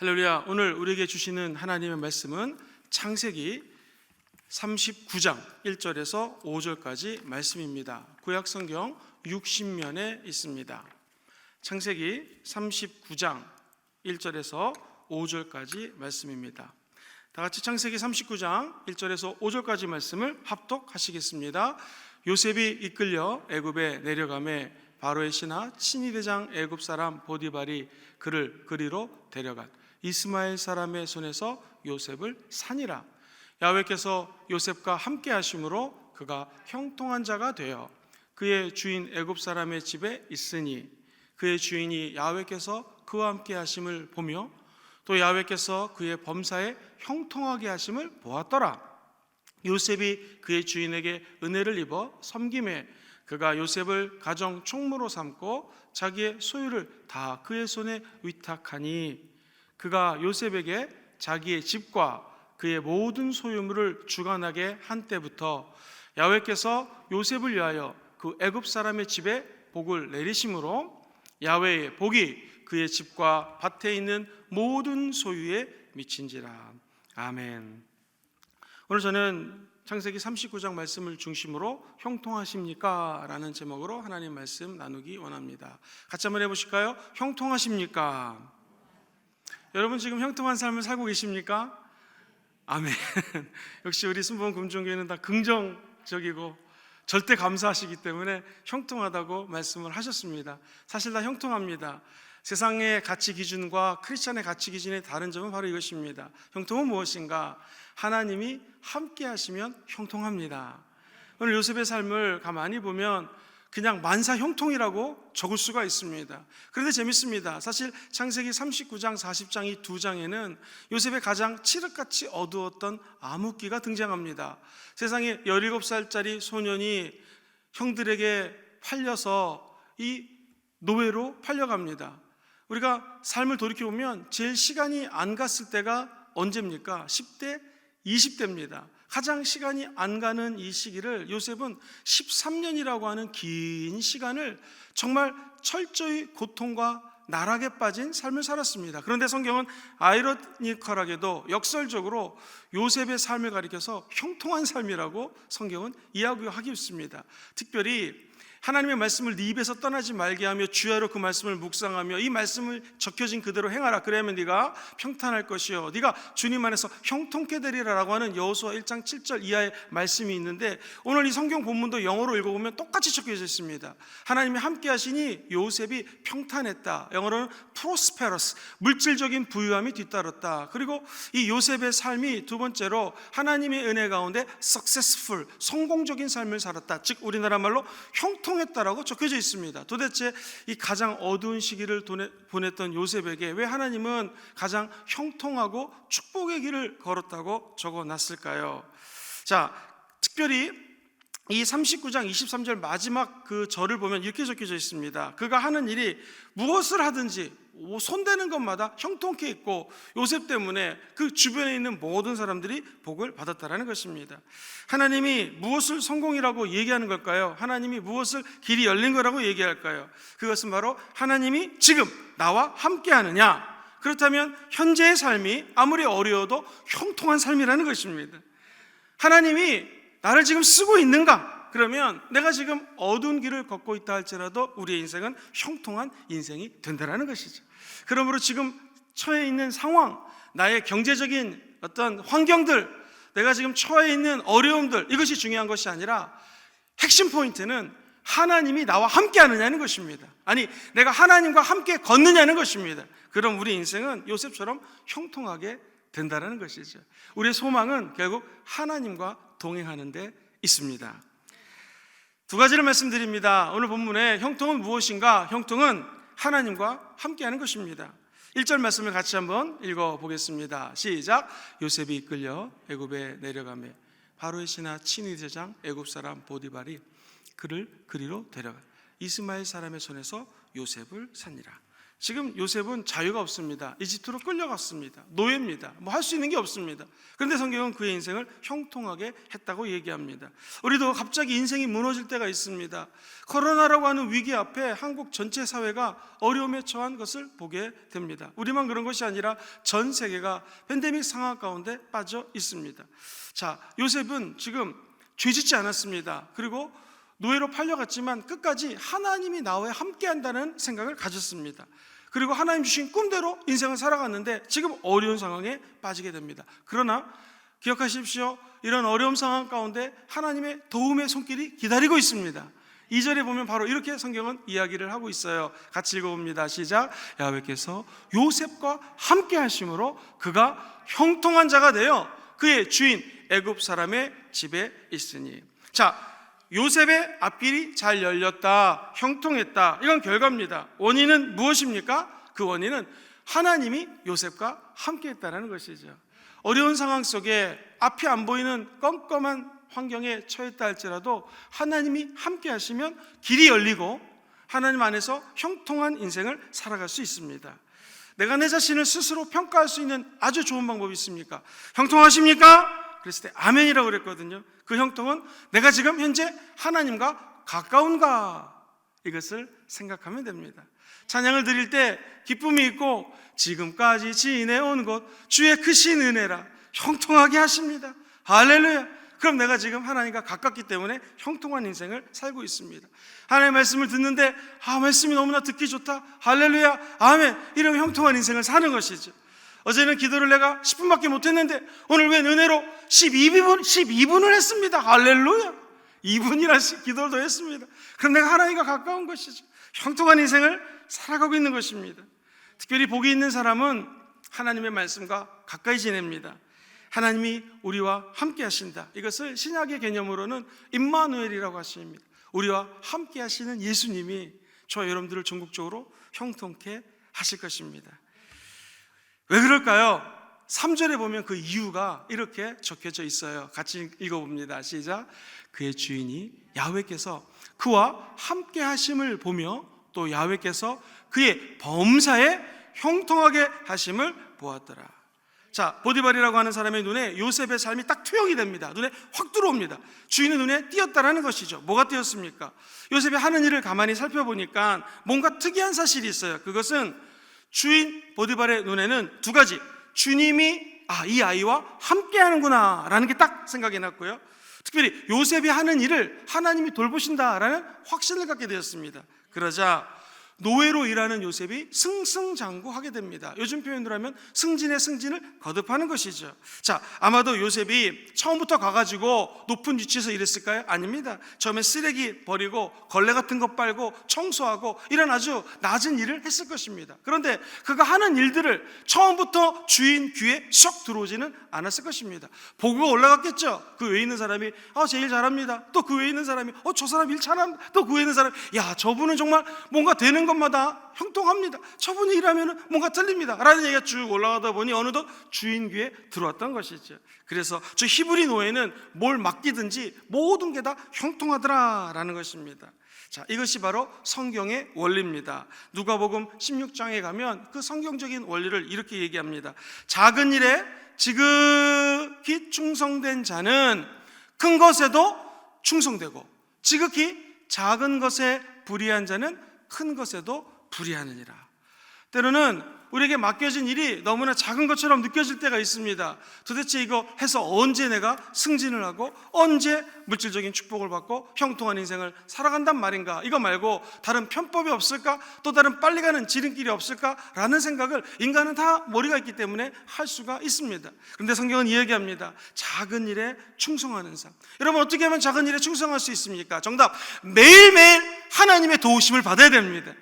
할렐루야. 오늘 우리에게 주시는 하나님의 말씀은 창세기 39장 1절에서 5절까지 말씀입니다. 구약성경 60면에 있습니다. 창세기 39장 1절에서 5절까지 말씀입니다. 다 같이 창세기 39장 1절에서 5절까지 말씀을 합독하시겠습니다. 요셉이 이끌려 애굽에 내려가매 바로의 신하 친위대장 애굽 사람 보디발이 그를 그리로 데려간 이스마엘 사람의 손에서 요셉을 산이라. 야훼께서 요셉과 함께 하심으로 그가 형통한 자가 되어 그의 주인 애굽 사람의 집에 있으니 그의 주인이 야훼께서 그와 함께 하심을 보며 또 야훼께서 그의 범사에 형통하게 하심을 보았더라. 요셉이 그의 주인에게 은혜를 입어 섬김에 그가 요셉을 가정 총무로 삼고 자기의 소유를 다 그의 손에 위탁하니 그가 요셉에게 자기의 집과 그의 모든 소유물을 주관하게 한 때부터 야훼께서 요셉을 위하여 그 애굽 사람의 집에 복을 내리심으로 야훼의 복이 그의 집과 밭에 있는 모든 소유에 미친지라. 아멘. 오늘 저는 창세기 39장 말씀을 중심으로 형통하십니까? 라는 제목으로 하나님 말씀 나누기 원합니다. 같이 한번 해보실까요? 형통하십니까? 여러분 지금 형통한 삶을 살고 계십니까? 아멘. 역시 우리 순복음 금종교회는 다 긍정적이고 절대 감사하시기 때문에 형통하다고 말씀을 하셨습니다. 사실 다 형통합니다. 세상의 가치 기준과 크리스찬의 가치 기준의 다른 점은 바로 이것입니다. 형통은 무엇인가? 하나님이 함께 하시면 형통합니다. 오늘 요셉의 삶을 가만히 보면 그냥 만사 형통이라고 적을 수가 있습니다. 그런데 재밌습니다. 사실 창세기 39장, 40장 이 두 장에는 요셉의 가장 칠흑같이 어두웠던 암흑기가 등장합니다. 세상에 17살짜리 소년이 형들에게 팔려서 이 노예로 팔려갑니다. 우리가 삶을 돌이켜보면 제일 시간이 안 갔을 때가 언제입니까? 10대, 20대입니다. 가장 시간이 안 가는 이 시기를 요셉은 13년이라고 하는 긴 시간을 정말 철저히 고통과 나락에 빠진 삶을 살았습니다. 그런데 성경은 아이러니컬하게도 역설적으로 요셉의 삶을 가리켜서 형통한 삶이라고 성경은 이야기하고 있습니다. 특별히 하나님의 말씀을 네 입에서 떠나지 말게 하며 주야로 그 말씀을 묵상하며 이 말씀을 적혀진 그대로 행하라. 그래야만 네가 평탄할 것이요 네가 주님 안에서 형통케 되리라라고 하는 여호수아 1장 7절 이하의 말씀이 있는데 오늘 이 성경 본문도 영어로 읽어보면 똑같이 적혀져 있습니다. 하나님이 함께 하시니 요셉이 평탄했다. 영어로는 prosperous, 물질적인 부유함이 뒤따랐다. 그리고 이 요셉의 삶이 두 번째로 하나님의 은혜 가운데 successful, 성공적인 삶을 살았다. 즉 우리나라 말로 형통했다라고 적혀져 있습니다. 도대체 이 가장 어두운 시기를 보냈던 요셉에게 왜 하나님은 가장 형통하고 축복의 길을 걸었다고 적어놨을까요? 자, 특별히 이 39장 23절 마지막 그 절을 보면 이렇게 적혀져 있습니다. 그가 하는 일이 무엇을 하든지 손대는 것마다 형통케 있고 요셉 때문에 그 주변에 있는 모든 사람들이 복을 받았다라는 것입니다. 하나님이 무엇을 성공이라고 얘기하는 걸까요? 하나님이 무엇을 길이 열린 거라고 얘기할까요? 그것은 바로 하나님이 지금 나와 함께 하느냐? 그렇다면 현재의 삶이 아무리 어려워도 형통한 삶이라는 것입니다. 하나님이 나를 지금 쓰고 있는가? 그러면 내가 지금 어두운 길을 걷고 있다 할지라도 우리의 인생은 형통한 인생이 된다는 것이죠. 그러므로 지금 처해 있는 상황, 나의 경제적인 어떤 환경들, 내가 지금 처해 있는 어려움들, 이것이 중요한 것이 아니라 핵심 포인트는 하나님이 나와 함께 하느냐는 것입니다. 아니, 내가 하나님과 함께 걷느냐는 것입니다. 그럼 우리 인생은 요셉처럼 형통하게 된다는 것이죠. 우리의 소망은 결국 하나님과 동행하는 데 있습니다. 두 가지를 말씀드립니다. 오늘 본문의 형통은 무엇인가? 형통은 하나님과 함께하는 것입니다. 1절 말씀을 같이 한번 읽어보겠습니다. 시작. 요셉이 이끌려 애굽에 내려가매 바로의 신하 친위대장 애굽 사람 보디발이 그를 그리로 데려가 이스마엘 사람의 손에서 요셉을 산이라. 지금 요셉은 자유가 없습니다. 이집트로 끌려갔습니다. 노예입니다. 뭐 할 수 있는 게 없습니다. 그런데 성경은 그의 인생을 형통하게 했다고 얘기합니다. 우리도 갑자기 인생이 무너질 때가 있습니다. 코로나라고 하는 위기 앞에 한국 전체 사회가 어려움에 처한 것을 보게 됩니다. 우리만 그런 것이 아니라 전 세계가 팬데믹 상황 가운데 빠져 있습니다. 자, 요셉은 지금 죄짓지 않았습니다. 그리고 노예로 팔려갔지만 끝까지 하나님이 나와 함께한다는 생각을 가졌습니다. 그리고 하나님 주신 꿈대로 인생을 살아갔는데 지금 어려운 상황에 빠지게 됩니다. 그러나 기억하십시오. 이런 어려운 상황 가운데 하나님의 도움의 손길이 기다리고 있습니다. 2절에 보면 바로 이렇게 성경은 이야기를 하고 있어요. 같이 읽어봅니다. 시작. 야훼께서 요셉과 함께 하심으로 그가 형통한 자가 되어 그의 주인 애굽 사람의 집에 있으니. 자, 요셉의 앞길이 잘 열렸다, 형통했다. 이건 결과입니다. 원인은 무엇입니까? 그 원인은 하나님이 요셉과 함께 했다는 것이죠. 어려운 상황 속에 앞이 안 보이는 껌껌한 환경에 처했다 할지라도 하나님이 함께 하시면 길이 열리고 하나님 안에서 형통한 인생을 살아갈 수 있습니다. 내가 내 자신을 스스로 평가할 수 있는 아주 좋은 방법이 있습니까? 형통하십니까? 그랬을 때 아멘이라고 그랬거든요. 그 형통은 내가 지금 현재 하나님과 가까운가, 이것을 생각하면 됩니다. 찬양을 드릴 때 기쁨이 있고 지금까지 지내온 것 주의 크신 은혜라 형통하게 하십니다. 할렐루야. 그럼 내가 지금 하나님과 가깝기 때문에 형통한 인생을 살고 있습니다. 하나님의 말씀을 듣는데 말씀이 너무나 듣기 좋다, 할렐루야, 아멘. 이러면 형통한 인생을 사는 것이죠. 어제는 기도를 내가 10분밖에 못했는데 오늘 웬 은혜로 12분을 했습니다. 할렐루야. 2분이나 기도를 더 했습니다. 그럼 내가 하나님과 가까운 것이죠. 형통한 인생을 살아가고 있는 것입니다. 특별히 복이 있는 사람은 하나님의 말씀과 가까이 지냅니다. 하나님이 우리와 함께 하신다. 이것을 신약의 개념으로는 임마누엘이라고 하십니다. 우리와 함께 하시는 예수님이 저와 여러분들을 전국적으로 형통케 하실 것입니다. 왜 그럴까요? 3절에 보면 그 이유가 이렇게 적혀져 있어요. 같이 읽어봅니다. 시작. 그의 주인이 야훼께서 그와 함께 하심을 보며 또 야훼께서 그의 범사에 형통하게 하심을 보았더라. 자, 보디발이라고 하는 사람의 눈에 요셉의 삶이 딱 투영이 됩니다. 눈에 확 들어옵니다. 주인의 눈에 띄었다라는 것이죠. 뭐가 띄었습니까? 요셉이 하는 일을 가만히 살펴보니까 뭔가 특이한 사실이 있어요. 그것은 주인 보디발의 눈에는 두 가지, 주님이 이 아이와 함께 하는구나 라는 게 딱 생각이 났고요, 특별히 요셉이 하는 일을 하나님이 돌보신다라는 확신을 갖게 되었습니다. 그러자 노예로 일하는 요셉이 승승장구하게 됩니다. 요즘 표현으로 하면 승진의 승진을 거듭하는 것이죠. 자, 아마도 요셉이 처음부터 가가지고 높은 위치에서 일했을까요? 아닙니다. 처음엔 쓰레기 버리고 걸레 같은 거 빨고 청소하고 이런 아주 낮은 일을 했을 것입니다. 그런데 그가 하는 일들을 처음부터 주인 귀에 쏙 들어오지는 않았을 것입니다. 보고가 올라갔겠죠. 그 외에 있는 사람이 제일 잘합니다. 또 그 외에 있는 사람이 저 사람 일 잘합니다. 또 그 외에 있는 사람이 저분은 정말 뭔가 되는 것마다 형통합니다. 저분이 일하면 뭔가 틀립니다 라는 얘기가 쭉 올라가다 보니 어느덧 주인 귀에 들어왔던 것이죠. 그래서 저 히브리 노예는 뭘 맡기든지 모든 게 다 형통하더라라는 것입니다. 자, 이것이 바로 성경의 원리입니다. 누가복음 16장에 가면 그 성경적인 원리를 이렇게 얘기합니다. 작은 일에 지극히 충성된 자는 큰 것에도 충성되고 지극히 작은 것에 불의한 자는 큰 것에도 불의하느니라. 때로는 우리에게 맡겨진 일이 너무나 작은 것처럼 느껴질 때가 있습니다. 도대체 이거 해서 언제 내가 승진을 하고 언제 물질적인 축복을 받고 형통한 인생을 살아간단 말인가? 이거 말고 다른 편법이 없을까? 또 다른 빨리 가는 지름길이 없을까? 라는 생각을 인간은 다 머리가 있기 때문에 할 수가 있습니다. 그런데 성경은 이야기합니다. 작은 일에 충성하는 삶. 여러분, 어떻게 하면 작은 일에 충성할 수 있습니까? 정답, 매일매일 하나님의 도우심을 받아야 됩니다.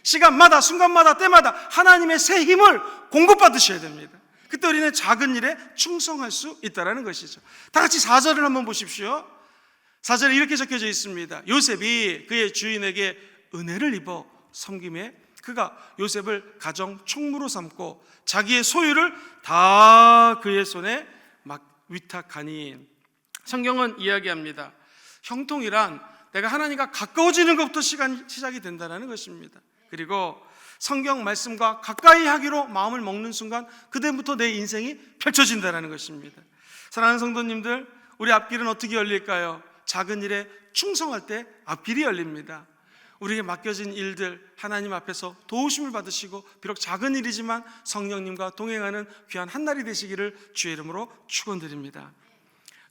시간마다 순간마다 때마다 하나님의 새 힘을 공급받으셔야 됩니다. 그때 우리는 작은 일에 충성할 수 있다는 것이죠. 다 같이 4절을 한번 보십시오. 4절에 이렇게 적혀져 있습니다. 요셉이 그의 주인에게 은혜를 입어 섬김에 그가 요셉을 가정 총무로 삼고 자기의 소유를 다 그의 손에 위탁하니. 성경은 이야기합니다. 형통이란 내가 하나님과 가까워지는 것부터 시작이 된다는 것입니다. 그리고 성경 말씀과 가까이 하기로 마음을 먹는 순간 그때부터 내 인생이 펼쳐진다는 것입니다. 사랑하는 성도님들, 우리 앞길은 어떻게 열릴까요? 작은 일에 충성할 때 앞길이 열립니다. 우리에게 맡겨진 일들 하나님 앞에서 도우심을 받으시고 비록 작은 일이지만 성령님과 동행하는 귀한 한날이 되시기를 주의 이름으로 축원드립니다.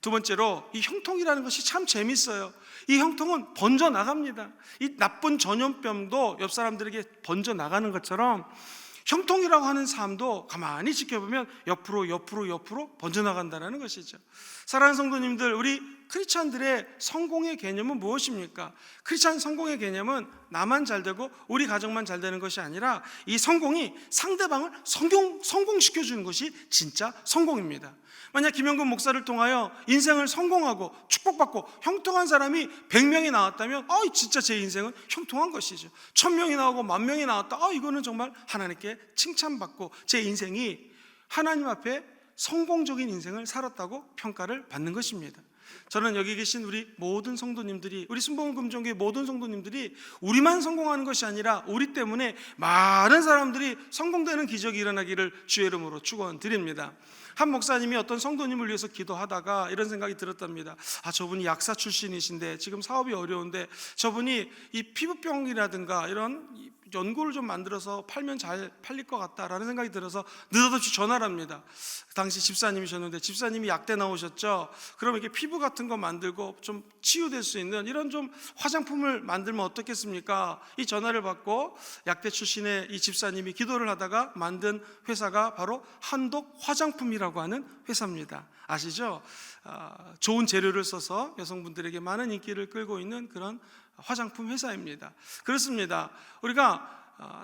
두 번째로, 이 형통이라는 것이 참 재밌어요. 이 형통은 번져 나갑니다. 이 나쁜 전염병도 옆 사람들에게 번져 나가는 것처럼 형통이라고 하는 삶도 가만히 지켜보면 옆으로 번져 나간다는 것이죠. 사랑하는 성도님들, 우리 크리스찬들의 성공의 개념은 무엇입니까? 크리스찬 성공의 개념은 나만 잘 되고 우리 가정만 잘 되는 것이 아니라 이 성공이 상대방을 성공시켜주는 것이 진짜 성공입니다. 만약 김영근 목사를 통하여 인생을 성공하고 축복받고 형통한 사람이 100명이 나왔다면 진짜 제 인생은 형통한 것이죠. 1000명이 나오고 10,000명이 나왔다, 이거는 정말 하나님께 칭찬받고 제 인생이 하나님 앞에 성공적인 인생을 살았다고 평가를 받는 것입니다. 저는 여기 계신 우리 모든 성도님들이, 우리 순복음 금종교회 모든 성도님들이 우리만 성공하는 것이 아니라 우리 때문에 많은 사람들이 성공되는 기적이 일어나기를 주의 이름으로 축원드립니다. 한 목사님이 어떤 성도님을 위해서 기도하다가 이런 생각이 들었답니다. 저분이 약사 출신이신데 지금 사업이 어려운데 저분이 이 피부병이라든가 이런 연고를 좀 만들어서 팔면 잘 팔릴 것 같다라는 생각이 들어서 느닷없이 전화를 합니다. 당시 집사님이셨는데 집사님이 약대 나오셨죠. 그럼 이렇게 피부 같은 거 만들고 좀 치유될 수 있는 이런 좀 화장품을 만들면 어떻겠습니까? 이 전화를 받고 약대 출신의 이 집사님이 기도를 하다가 만든 회사가 바로 한독 화장품이라고 하는 회사입니다. 아시죠? 좋은 재료를 써서 여성분들에게 많은 인기를 끌고 있는 그런 화장품 회사입니다. 그렇습니다. 우리가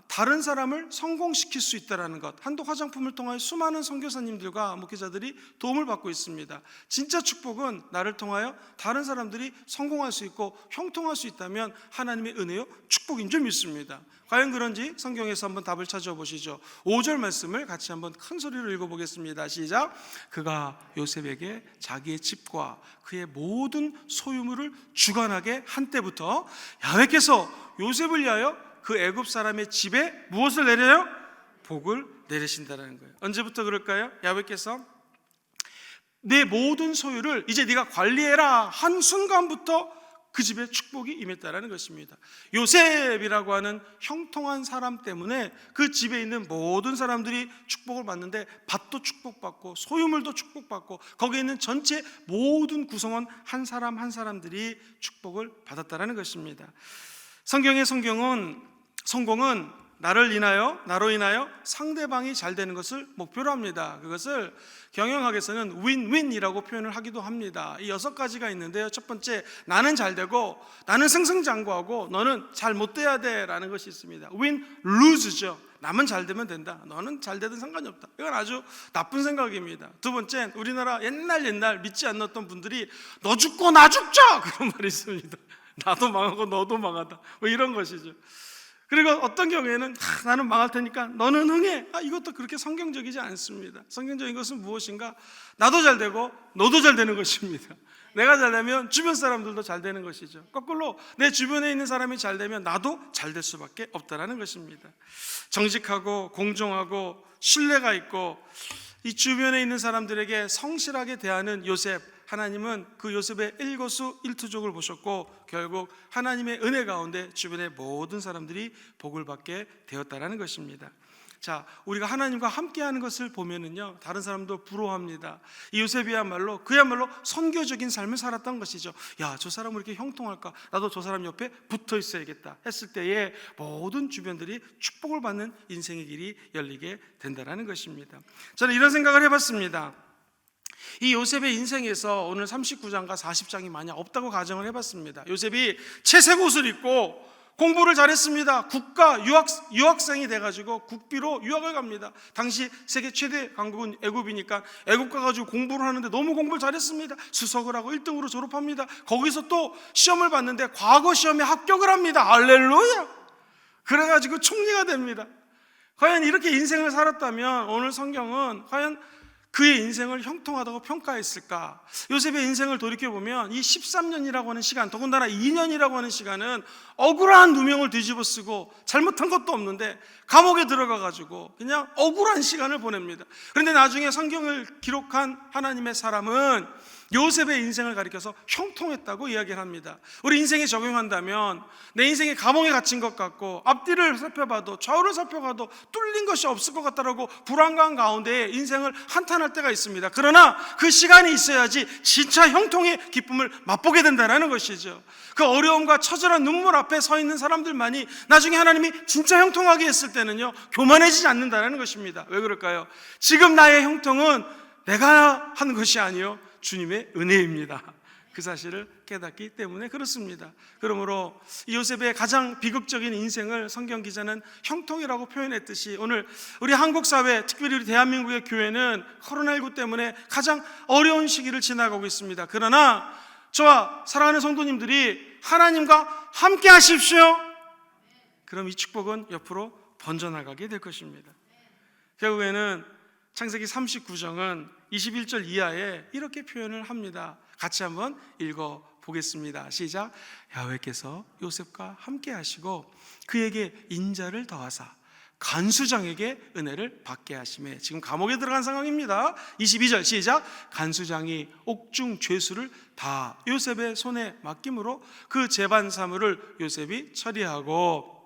다른 사람을 성공시킬 수 있다는 것, 한독 화장품을 통하여 수많은 선교사님들과 목회자들이 도움을 받고 있습니다. 진짜 축복은 나를 통하여 다른 사람들이 성공할 수 있고 형통할 수 있다면 하나님의 은혜요 축복인 줄 믿습니다. 과연 그런지 성경에서 한번 답을 찾아보시죠. 5절 말씀을 같이 한번 큰 소리로 읽어보겠습니다. 시작. 그가 요셉에게 자기의 집과 그의 모든 소유물을 주관하게 한 때부터 야훼께서 요셉을 위하여 그 애굽 사람의 집에 무엇을 내려요? 복을 내리신다는 거예요. 언제부터 그럴까요? 야훼께서 내 모든 소유를 이제 네가 관리해라 한 순간부터 그 집에 축복이 임했다라는 것입니다. 요셉이라고 하는 형통한 사람 때문에 그 집에 있는 모든 사람들이 축복을 받는데 밭도 축복받고 소유물도 축복받고 거기에 있는 전체 모든 구성원 한 사람 한 사람들이 축복을 받았다라는 것입니다. 성경의 성공은 나로 인하여 상대방이 잘 되는 것을 목표로 합니다. 그것을 경영학에서는 윈윈이라고 표현을 하기도 합니다. 이 6가지가 있는데요. 첫 번째, 나는 잘 되고 나는 승승장구하고 너는 잘 못 돼야 돼 라는 것이 있습니다. 윈 루즈죠. 남은 잘 되면 된다, 너는 잘 되든 상관이 없다. 이건 아주 나쁜 생각입니다. 두 번째, 우리나라 옛날 믿지 않았던 분들이 너 죽고 나 죽자 그런 말이 있습니다. 나도 망하고 너도 망하다, 뭐 이런 것이죠. 그리고 어떤 경우에는 나는 망할 테니까 너는 흥해. 이것도 그렇게 성경적이지 않습니다. 성경적인 것은 무엇인가? 나도 잘 되고 너도 잘 되는 것입니다. 내가 잘 되면 주변 사람들도 잘 되는 것이죠. 거꾸로 내 주변에 있는 사람이 잘 되면 나도 잘 될 수밖에 없다는 것입니다. 정직하고 공정하고 신뢰가 있고 이 주변에 있는 사람들에게 성실하게 대하는 요셉, 하나님은 그 요셉의 일거수일투족을 보셨고 결국 하나님의 은혜 가운데 주변의 모든 사람들이 복을 받게 되었다라는 것입니다. 자, 우리가 하나님과 함께하는 것을 보면은요, 다른 사람도 부러워합니다. 이 요셉이야말로 그야말로 선교적인 삶을 살았던 것이죠. 야, 저 사람은 이렇게 형통할까? 나도 저 사람 옆에 붙어 있어야겠다 했을 때에 모든 주변들이 축복을 받는 인생의 길이 열리게 된다라는 것입니다. 저는 이런 생각을 해봤습니다. 이 요셉의 인생에서 오늘 39장과 40장이 만약 없다고 가정을 해봤습니다. 요셉이 채색 옷을 입고 공부를 잘했습니다. 국가 유학생이 돼가지고 국비로 유학을 갑니다. 당시 세계 최대 강국은 애굽이니까 애굽 가가지고 공부를 하는데 너무 공부를 잘했습니다. 수석을 하고 1등으로 졸업합니다. 거기서 또 시험을 봤는데 과거 시험에 합격을 합니다. 할렐루야! 그래가지고 총리가 됩니다. 과연 이렇게 인생을 살았다면 오늘 성경은 과연 그의 인생을 형통하다고 평가했을까? 요셉의 인생을 돌이켜보면 이 13년이라고 하는 시간, 더군다나 2년이라고 하는 시간은 억울한 누명을 뒤집어쓰고 잘못한 것도 없는데 감옥에 들어가가지고 그냥 억울한 시간을 보냅니다. 그런데 나중에 성경을 기록한 하나님의 사람은 요셉의 인생을 가리켜서 형통했다고 이야기를 합니다. 우리 인생에 적용한다면 내 인생에 감옥에 갇힌 것 같고 앞뒤를 살펴봐도 좌우를 살펴봐도 뚫린 것이 없을 것 같다라고 불안감 가운데 인생을 한탄할 때가 있습니다. 그러나 그 시간이 있어야지 진짜 형통의 기쁨을 맛보게 된다는 것이죠. 그 어려움과 처절한 눈물 앞에 서 있는 사람들만이 나중에 하나님이 진짜 형통하게 했을 때는요, 교만해지지 않는다는 것입니다. 왜 그럴까요? 지금 나의 형통은 내가 한 것이 아니요 주님의 은혜입니다. 그 사실을 깨닫기 때문에 그렇습니다. 그러므로 요셉의 가장 비극적인 인생을 성경 기자는 형통이라고 표현했듯이 오늘 우리 한국 사회, 특별히 우리 대한민국의 교회는 코로나19 때문에 가장 어려운 시기를 지나가고 있습니다. 그러나 저와 사랑하는 성도님들이 하나님과 함께 하십시오. 그럼 이 축복은 옆으로 번져나가게 될 것입니다. 결국에는 창세기 39장은 21절 이하에 이렇게 표현을 합니다. 같이 한번 읽어보겠습니다. 시작. 야훼께서 요셉과 함께 하시고 그에게 인자를 더하사 간수장에게 은혜를 받게 하시매. 지금 감옥에 들어간 상황입니다. 22절 시작. 간수장이 옥중 죄수를 다 요셉의 손에 맡김으로 그 재반 사물을 요셉이 처리하고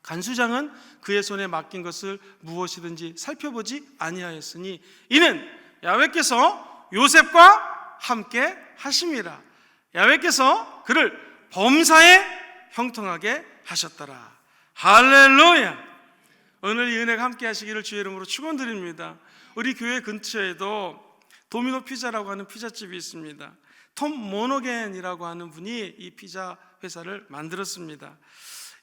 간수장은 그의 손에 맡긴 것을 무엇이든지 살펴보지 아니하였으니 이는 야훼께서 요셉과 함께 하심이라. 야훼께서 그를 범사에 형통하게 하셨더라. 할렐루야. 오늘 이 은혜가 함께 하시기를 주의 이름으로 축원드립니다. 우리 교회 근처에도 도미노 피자라고 하는 피자집이 있습니다. 톰 모노겐이라고 하는 분이 이 피자 회사를 만들었습니다.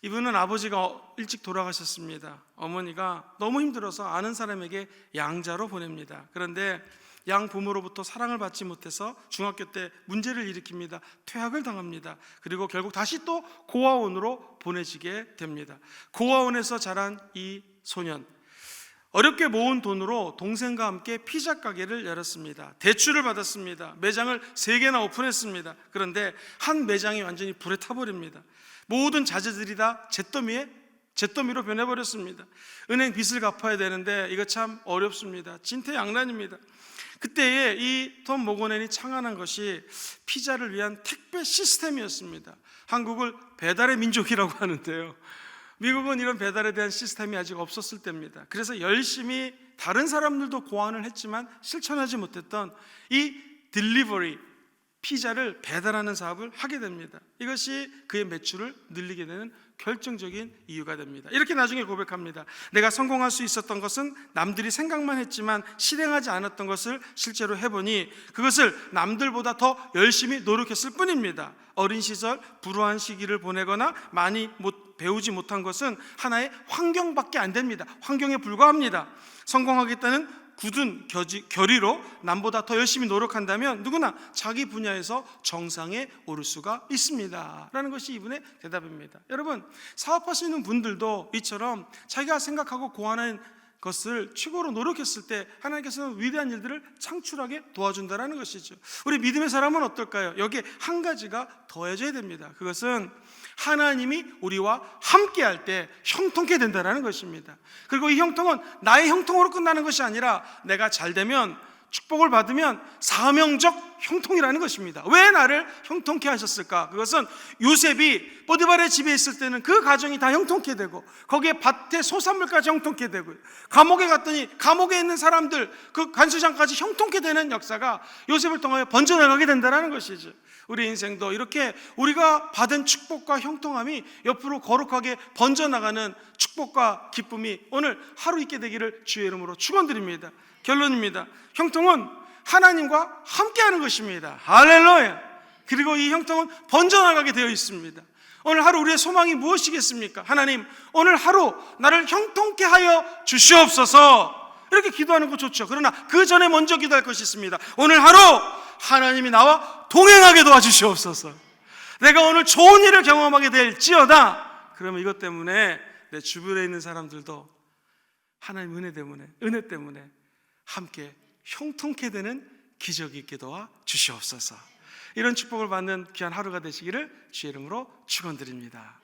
이분은 아버지가 일찍 돌아가셨습니다. 어머니가 너무 힘들어서 아는 사람에게 양자로 보냅니다. 그런데 양 부모로부터 사랑을 받지 못해서 중학교 때 문제를 일으킵니다. 퇴학을 당합니다. 그리고 결국 다시 또 고아원으로 보내지게 됩니다. 고아원에서 자란 이 소년, 어렵게 모은 돈으로 동생과 함께 피자 가게를 열었습니다. 대출을 받았습니다. 매장을 3개나 오픈했습니다. 그런데 한 매장이 완전히 불에 타버립니다. 모든 자재들이 다 잿더미로 변해버렸습니다. 은행 빚을 갚아야 되는데 이거 참 어렵습니다. 진퇴양난입니다. 그때에 이 톰 모고넨이 창안한 것이 피자를 위한 택배 시스템이었습니다. 한국을 배달의 민족이라고 하는데요, 미국은 이런 배달에 대한 시스템이 아직 없었을 때입니다. 그래서 열심히 다른 사람들도 고안을 했지만 실천하지 못했던 이 딜리버리, 피자를 배달하는 사업을 하게 됩니다. 이것이 그의 매출을 늘리게 되는 결정적인 이유가 됩니다. 이렇게 나중에 고백합니다. 내가 성공할 수 있었던 것은 남들이 생각만 했지만 실행하지 않았던 것을 실제로 해보니 그것을 남들보다 더 열심히 노력했을 뿐입니다. 어린 시절 불우한 시기를 보내거나 많이 배우지 못한 것은 하나의 환경밖에 안 됩니다. 환경에 불과합니다. 성공하겠다는 굳은 결의로 남보다 더 열심히 노력한다면 누구나 자기 분야에서 정상에 오를 수가 있습니다 라는 것이 이분의 대답입니다. 여러분, 사업하시는 분들도 이처럼 자기가 생각하고 고안한 것을 최고로 노력했을 때 하나님께서는 위대한 일들을 창출하게 도와준다는 것이죠. 우리 믿음의 사람은 어떨까요? 여기에 한 가지가 더해져야 됩니다. 그것은 하나님이 우리와 함께 할 때 형통케 된다는 것입니다. 그리고 이 형통은 나의 형통으로 끝나는 것이 아니라 내가 잘 되면, 축복을 받으면 사명적 형통이라는 것입니다. 왜 나를 형통케 하셨을까? 그것은 요셉이 보디발의 집에 있을 때는 그 가정이 다 형통케 되고 거기에 밭에 소산물까지 형통케 되고 감옥에 갔더니 감옥에 있는 사람들, 그 간수장까지 형통케 되는 역사가 요셉을 통하여 번져나가게 된다는 것이죠. 우리 인생도 이렇게 우리가 받은 축복과 형통함이 옆으로 거룩하게 번져나가는 축복과 기쁨이 오늘 하루 있게 되기를 주의 이름으로 축원드립니다. 결론입니다. 형통은 하나님과 함께하는 것입니다. 할렐루야. 그리고 이 형통은 번져나가게 되어 있습니다. 오늘 하루 우리의 소망이 무엇이겠습니까? 하나님, 오늘 하루 나를 형통케 하여 주시옵소서. 이렇게 기도하는 거 좋죠. 그러나 그 전에 먼저 기도할 것이 있습니다. 오늘 하루 하나님이 나와 동행하게 도와주시옵소서. 내가 오늘 좋은 일을 경험하게 될지어다. 그러면 이것 때문에 내 주변에 있는 사람들도 하나님 은혜 때문에 함께 형통케 되는 기적이 있게 도와 주시옵소서. 이런 축복을 받는 귀한 하루가 되시기를 주의 이름으로 축원드립니다.